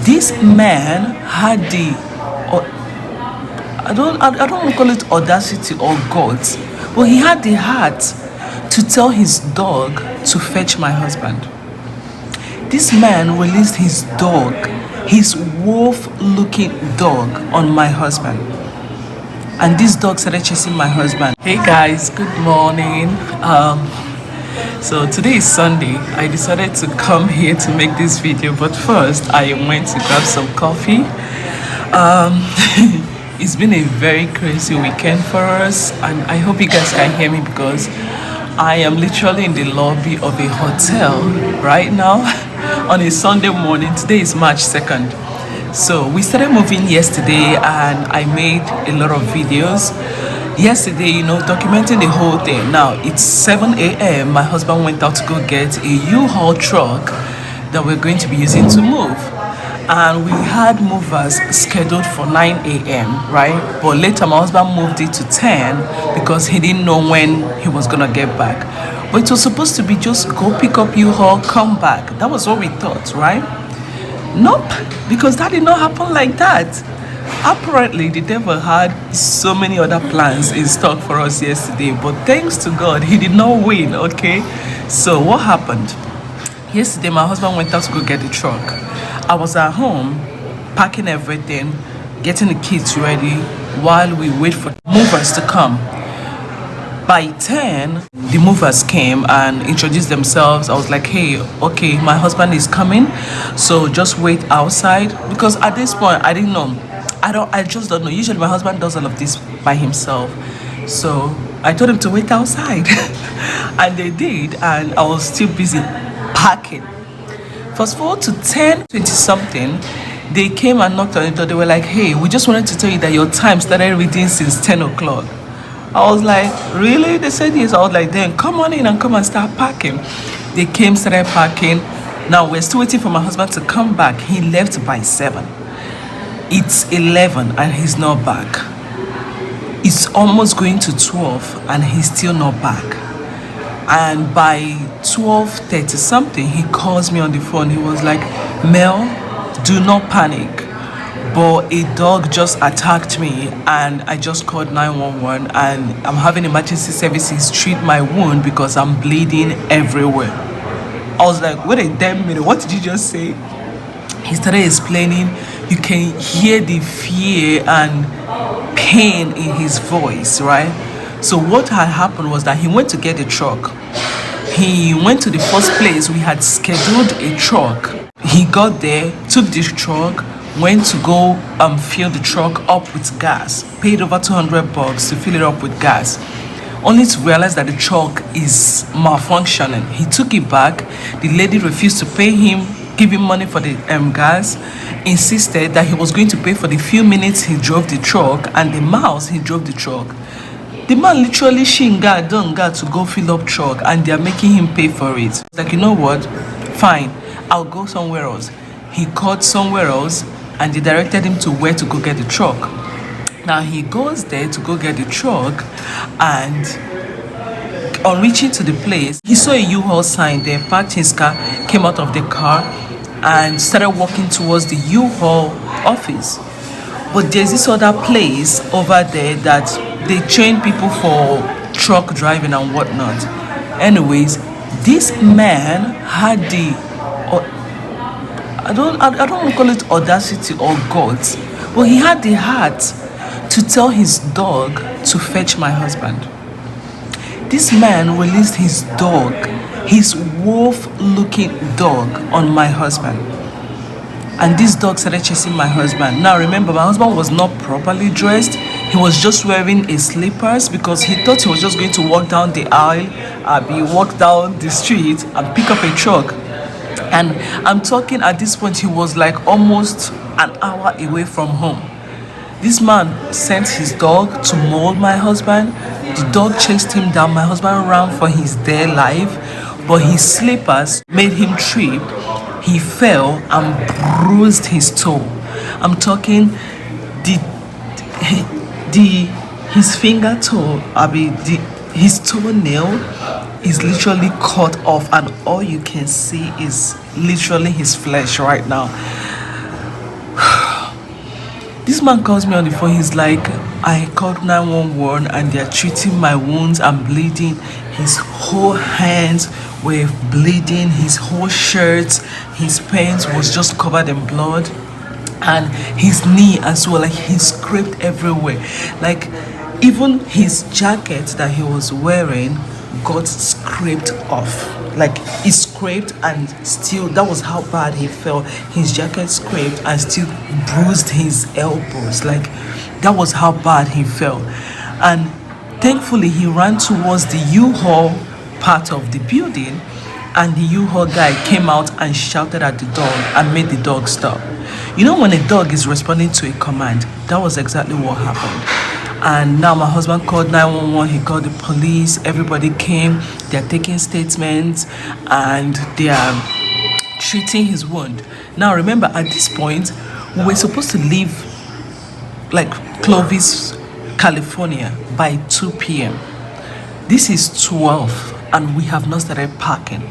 This man had the, I don't want to call it audacity or guts, but he had the heart to tell his dog to fetch my husband. This man released his dog, his wolf-looking dog, on my husband. And this dog started chasing my husband. Hey guys, good morning. So today is Sunday. I decided to come here to make this video, but first I went to grab some coffee. It's been a very crazy weekend for us, and I hope you guys can hear me because I am literally in the lobby of a hotel right now on a Sunday morning. Today is March 2nd. So we started moving yesterday and I made a lot of videos yesterday, documenting the whole thing. Now it's 7 a.m. My husband went out to go get a U-Haul truck that we're going to be using to move. And we had movers scheduled for 9 a.m., right? But later my husband moved it to 10 because he didn't know when he was gonna get back. But it was supposed to be just go pick up U-Haul, come back. That was what we thought, right? Nope, because that did not happen like that. Apparently the devil had so many other plans in stock for us yesterday, but thanks to God he did not win. Okay, so what happened yesterday? My husband went out to go get the truck. I was at home packing everything, getting the kids ready while we wait for movers to come. By 10, the movers came and introduced themselves. I was like, hey, okay, my husband is coming, so just wait outside. Because at this point, I didn't know. I just don't know. Usually my husband does all of this by himself. So I told him to wait outside. And they did, and I was still busy packing. Fast forward to 10:20 something, they came and knocked on the door. They were like, hey, we just wanted to tell you that your time started reading since 10 o'clock. I was like, really? They said yes. I was like, then come on in and come and start packing. They came, started packing. Now we're still waiting for my husband to come back. He left by 7. It's 11 and he's not back. It's almost going to 12 and he's still not back. And by 12:30 something, he calls me on the phone. He was like, Mel, do not panic, but a dog just attacked me and I just called 911 and I'm having emergency services treat my wound because I'm bleeding everywhere. I was like, wait a damn minute, what did you just say? He started explaining. You can hear the fear and pain in his voice, right? So what had happened was that he went to get a truck. He went to the first place we had scheduled a truck. He got there, took this truck, went to go fill the truck up with gas, paid over $200 to fill it up with gas, only to realize that the truck is malfunctioning. He took it back. The lady refused to pay him, give him money for the gas, insisted that he was going to pay for the few minutes he drove the truck and the miles he drove the truck. The man literally shinga donga to go fill up truck and they're making him pay for it. Like, you know what? Fine, I'll go somewhere else. He called somewhere else and they directed him to where to go get the truck. Now he goes there to go get the truck, and on reaching to the place, he saw a U-Haul sign there, parked his car, came out of the car and started walking towards the U-Haul office. But there's this other place over there that they train people for truck driving and whatnot. Anyways, this man had the, I don't want to call it audacity or guts, but he had the heart to tell his dog to fetch my husband. This man released his dog, his wolf-looking dog, on my husband. And this dog started chasing my husband. Now remember, my husband was not properly dressed. He was just wearing a slippers because he thought he was just going to walk down the aisle, walk down the street and pick up a truck. And I'm talking, at this point, he was like almost an hour away from home. This man sent his dog to maul my husband. The dog chased him down. My husband ran for his dear life, but his slippers made him trip. He fell and bruised his toe. I'm talking his finger toe, his toenail is literally cut off, and all you can see is literally his flesh right now. This man calls me on the phone. He's like, I called 911 and they're treating my wounds. I'm bleeding. His whole hands were bleeding. His whole shirt, his pants was just covered in blood. And his knee as well, like he's scraped everywhere. Like even his jacket that he was wearing got scraped off. Like he scraped and still, that was how bad he felt. His jacket scraped and still bruised his elbows. Like that was how bad he felt. And thankfully he ran towards the U-Haul part of the building, and the U-Haul guy came out and shouted at the dog and made the dog stop. You know, when a dog is responding to a command, that was exactly what happened. And now my husband called 911, he called the police, everybody came, they're taking statements and they are treating his wound. Now remember, at this point, we were supposed to leave like Clovis, California by 2 p.m. This is 12 and we have not started packing.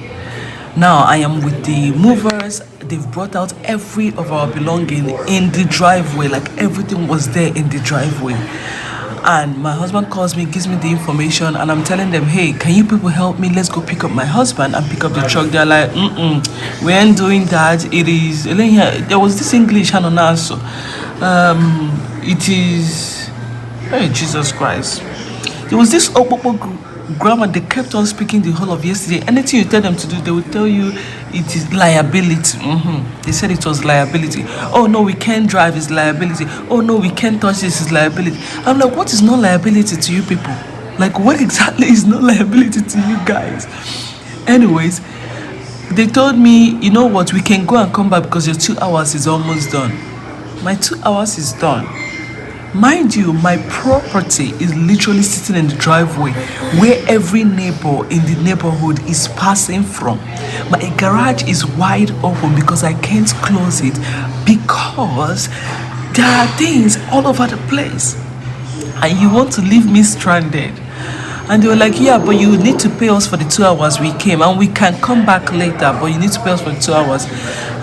Now I am with the movers. They've brought out every of our belonging in the driveway. Like everything was there in the driveway. And my husband calls me, gives me the information, and I'm telling them, hey, can you people help me? Let's go pick up my husband and pick up the truck. They're like, we ain't doing that. It is, there was this English hand on so it is, hey, Jesus Christ. There was this grammar, they kept on speaking the whole of yesterday. Anything you tell them to do, they will tell you it is liability. They said it was liability. Oh no, we can't drive, it's liability. Oh no, we can't touch this, it's liability. I'm like, what is not liability to you people? Like, what exactly is not liability to you guys? Anyways, they told me, you know what, we can go and come back because your 2 hours is almost done. My 2 hours is done. Mind you, my property is literally sitting in the driveway where every neighbor in the neighborhood is passing from. My garage is wide open because I can't close it because there are things all over the place. And you want to leave me stranded. And they were like, yeah, but you need to pay us for the 2 hours we came, and we can come back later, but you need to pay us for the 2 hours.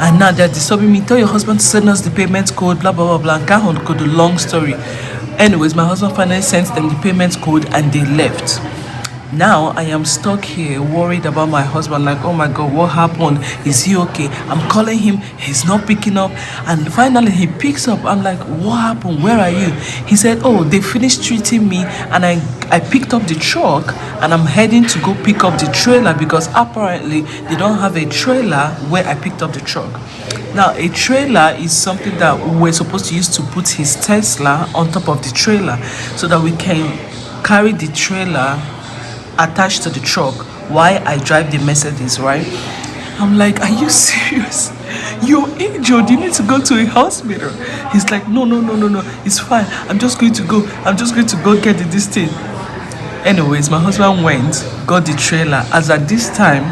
And now they're disturbing me. Tell your husband to send us the payment code, blah, blah, blah, blah. And can't go the long story. Anyways, my husband finally sent them the payment code and they left. Now I am stuck here worried about my husband, like, oh my God, what happened? Is he okay? I'm calling him, he's not picking up. And finally he picks up. I'm like, what happened? Where are you? He said, oh, they finished treating me and I picked up the truck and I'm heading to go pick up the trailer because apparently they don't have a trailer where I picked up the truck. Now a trailer is something that we're supposed to use to put his Tesla on top of the trailer so that we can carry the trailer attached to the truck while I drive the Mercedes, right? I'm like, are you serious? You're injured, you need to go to a hospital. He's like, no, it's fine. I'm just going to go get this thing. Anyways, my husband went, got the trailer. As at this time,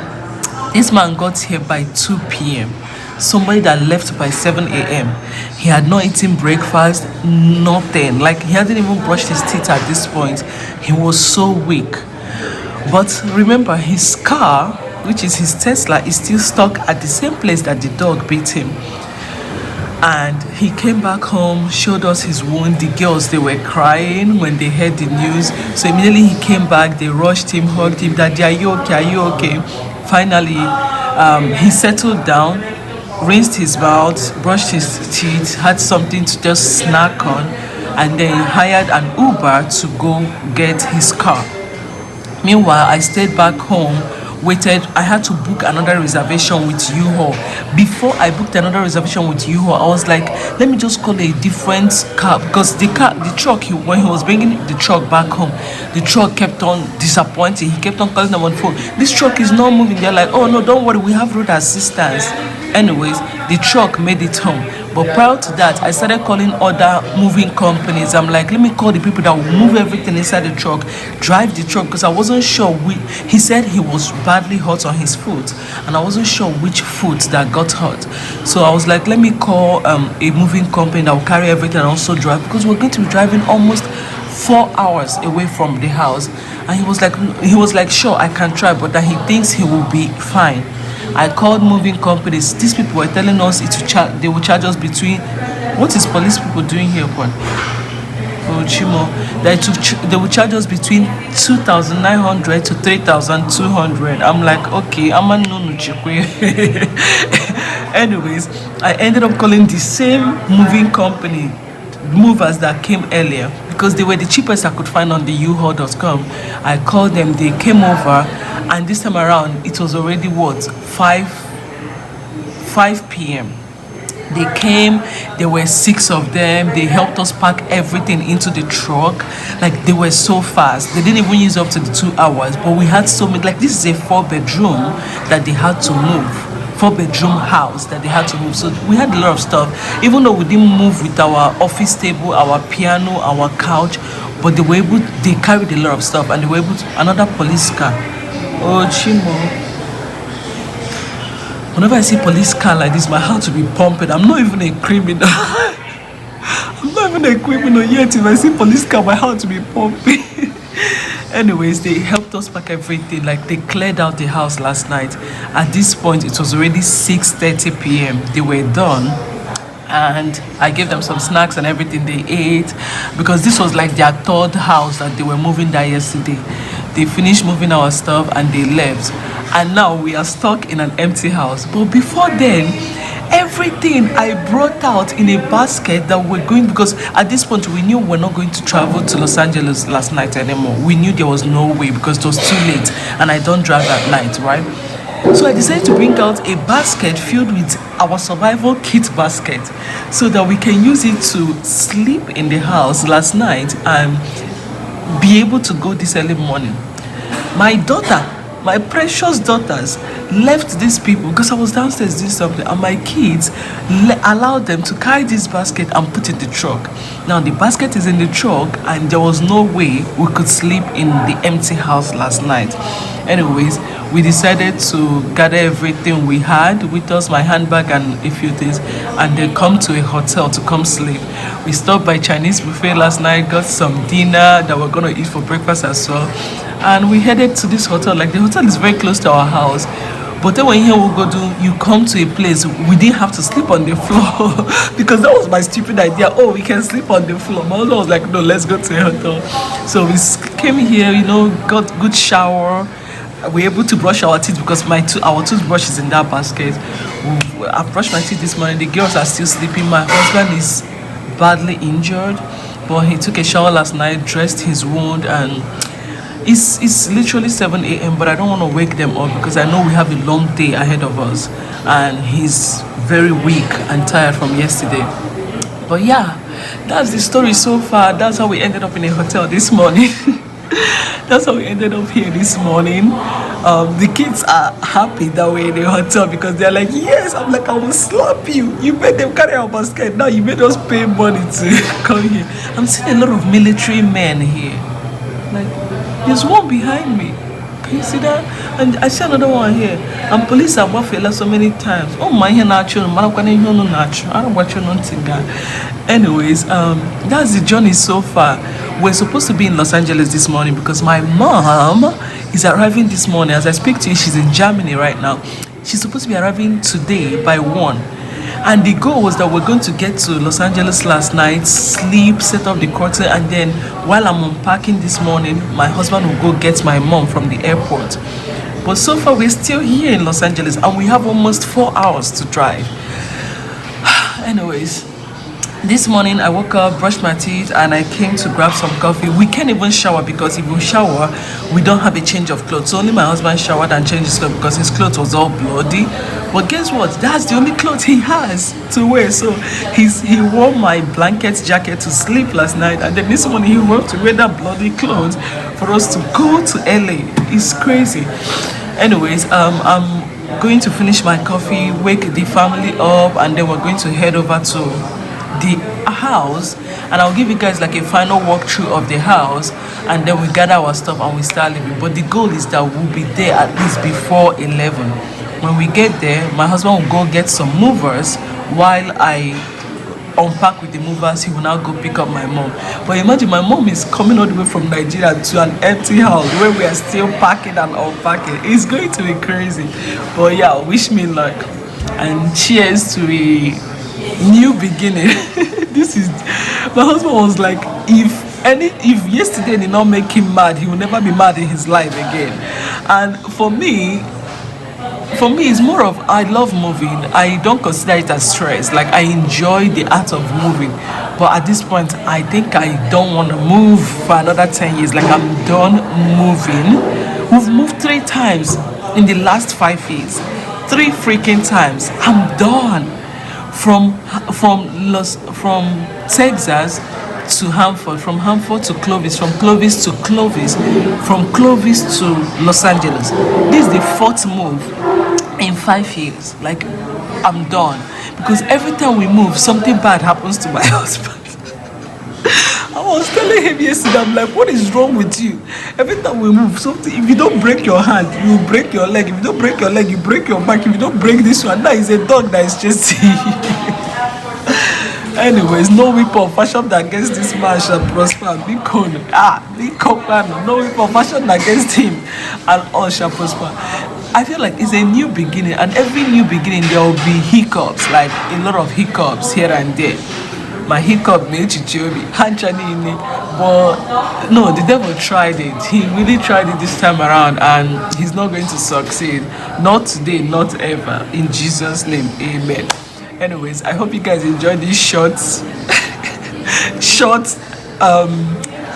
this man got here by 2 p.m. Somebody that left by 7 a.m. He had not eaten breakfast, nothing. Like, he hadn't even brushed his teeth at this point. He was so weak. But remember, his car, which is his Tesla, is still stuck at the same place that the dog beat him. And he came back home, showed us his wound. The girls, they were crying when they heard the news. So immediately he came back, they rushed him, hugged him, Daddy, are you okay? Are you okay? Finally, he settled down, rinsed his mouth, brushed his teeth, had something to just snack on, and then hired an Uber to go get his car. Meanwhile, I stayed back home, waited. I had to book another reservation with U-Haul. Before I booked another reservation with U-Haul, I was like, let me just call a different car because the truck, when he was bringing the truck back home, the truck kept on disappointing. He kept on calling them on the phone. This truck is not moving. They're like, oh no, don't worry, we have road assistance. Anyways, the truck made it home. But prior to that, I started calling other moving companies. I'm like, let me call the people that will move everything inside the truck, drive the truck, because I wasn't sure. He said he was badly hurt on his foot, and I wasn't sure which foot that got hurt. So I was like, let me call a moving company that will carry everything and also drive, because we're going to be driving almost 4 hours away from the house. And he was like, sure, I can try, but that he thinks he will be fine. I called moving companies. These people were telling us they will charge us between What is police people doing here, boy? Oh, Chimo, they will charge us between 2,900 to 3,200. I'm like, okay, I'm a no chikwe. Anyways, I ended up calling the same moving company movers that came earlier because they were the cheapest I could find on the uhaul.com. I called them, they came over, and this time around it was already what 5 p.m. They came, there were 6 of them. They helped us pack everything into the truck. Like, they were so fast. They didn't even use up to the 2 hours. But we had so many, like, this is a 4-bedroom that they had to move. 4-bedroom house that they had to move. So we had a lot of stuff. Even though we didn't move with our office table, our piano, our couch, but they carried a lot of stuff, and they were able to, another police car. Oh, Chimo. Whenever I see police car like this, my heart will be pumping. I'm not even a criminal. I'm not even a criminal yet. If I see police car, my heart will be pumping. Anyways, they helped us pack everything. Like, they cleared out the house last night. At this point, it was already 6:30 p.m. They were done. And I gave them some snacks and everything they ate, because this was like their 3rd house that they were moving there yesterday. They finished moving our stuff and they left. And now we are stuck in an empty house. But before then, everything I brought out in a basket that we're going, because at this point we knew we're not going to travel to Los Angeles last night anymore. We knew there was no way because it was too late, and I don't drive at night, right? So I decided to bring out a basket filled with our survival kit basket so that we can use it to sleep in the house last night and be able to go this early morning. My daughter, my precious daughters, left these people because I was downstairs doing something, and my kids allowed them to carry this basket and put it in the truck. Now the basket is in the truck, and there was no way we could sleep in the empty house last night. Anyways, we decided to gather everything we had with us, my handbag and a few things, and then come to a hotel to come sleep. We stopped by Chinese buffet last night, got some dinner that we're gonna eat for breakfast as well, and we headed to this hotel. Like, the hotel is very close to our house, but then when you come to a place, we didn't have to sleep on the floor because that was my stupid idea. Oh, we can sleep on the floor. My husband was like, no, let's go to a hotel. So we came here, got good shower. We're able to brush our teeth because our toothbrush is in that basket. I brushed my teeth this morning. The girls are still sleeping. My husband is badly injured, but he took a shower last night, dressed his wound, and it's literally 7 a.m. But I don't want to wake them up because I know we have a long day ahead of us, and he's very weak and tired from yesterday. But yeah, that's the story so far. That's how we ended up in a hotel this morning. That's how we ended up here this morning. The kids are happy that we're in the hotel because they're like, yes. I'm like, I will slap you. You made them carry our basket. Now you made us pay money to come here. I'm seeing a lot of military men here. Like, there's one behind me. Can you see that? And I see another one here. And police have buffalo so many times. Oh my, anyways, that's the journey so far. We're supposed to be in Los Angeles this morning because my mom is arriving this morning. As I speak to you, she's in Germany right now. She's supposed to be arriving today by 1. And the goal was that we're going to get to Los Angeles last night, sleep, set up the curtain, and then while I'm unpacking this morning, my husband will go get my mom from the airport. But so far, we're still here in Los Angeles, and we have almost 4 hours to drive. Anyways, this morning I woke up, brushed my teeth, and I came to grab some coffee. We can't even shower because if we shower, we don't have a change of clothes. So only my husband showered and changed his clothes because his clothes was all bloody. But guess what? That's the only clothes he has to wear. So he wore my blanket jacket to sleep last night, and then this morning he wore to wear that bloody clothes for us to go to LA. It's crazy. Anyways, I'm going to finish my coffee, wake the family up, and then we're going to head over to the house, and I'll give you guys like a final walkthrough of the house, and then we gather our stuff and we start leaving. But the goal is that we'll be there at least before 11. When we get there, my husband will go get some movers while I unpack with the movers. He will now go pick up my mom. But imagine my mom is coming all the way from Nigeria to an empty house where we are still packing and unpacking. It's going to be crazy. But yeah, wish me luck and cheers to a New beginning. This is my husband was like, if yesterday did not make him mad, he will never be mad in his life again. And for me it's more of, I love moving. I don't consider it as stress. Like, I enjoy the art of moving, but at this point I think I don't want to move for another 10 years. Like, I'm done moving. We've moved 3 times in the last 5 years. 3 freaking times. I'm done. From Texas to Hanford, from Hanford to Clovis, from Clovis to Clovis, from Clovis to Los Angeles. This is the 4th move in 5 years. Like, I'm done. Because every time we move, something bad happens to my husband. I was telling him yesterday, I'm like, what is wrong with you? Every time we move, something, if you don't break your hand, you break your leg. If you don't break your leg, you break your back. If you don't break this one, that is a dog that is chasing you. Anyways, no weapon fashioned against this man shall prosper. No weapon fashioned against him, and all shall prosper. I feel like it's a new beginning, and every new beginning there will be hiccups, like a lot of hiccups here and there. My hiccup made Chichobi, but no, the devil tried it. He really tried it this time around, and he's not going to succeed. Not today, not ever. In Jesus' name, amen. Anyways, I hope you guys enjoyed this short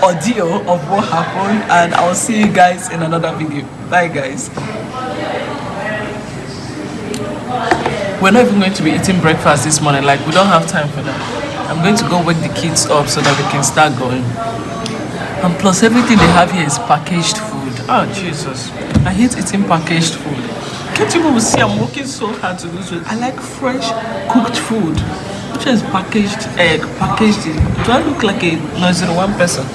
audio of what happened, and I'll see you guys in another video. Bye, guys. We're not even going to be eating breakfast this morning. Like, we don't have time for that. I'm going to go wake the kids up so that we can start going. And plus, everything they have here is packaged food. Oh, Jesus. I hate eating packaged food. Can't you people see I'm working so hard to do so? I like fresh cooked food. Which is packaged egg, packaged. Do I look like a 901 person?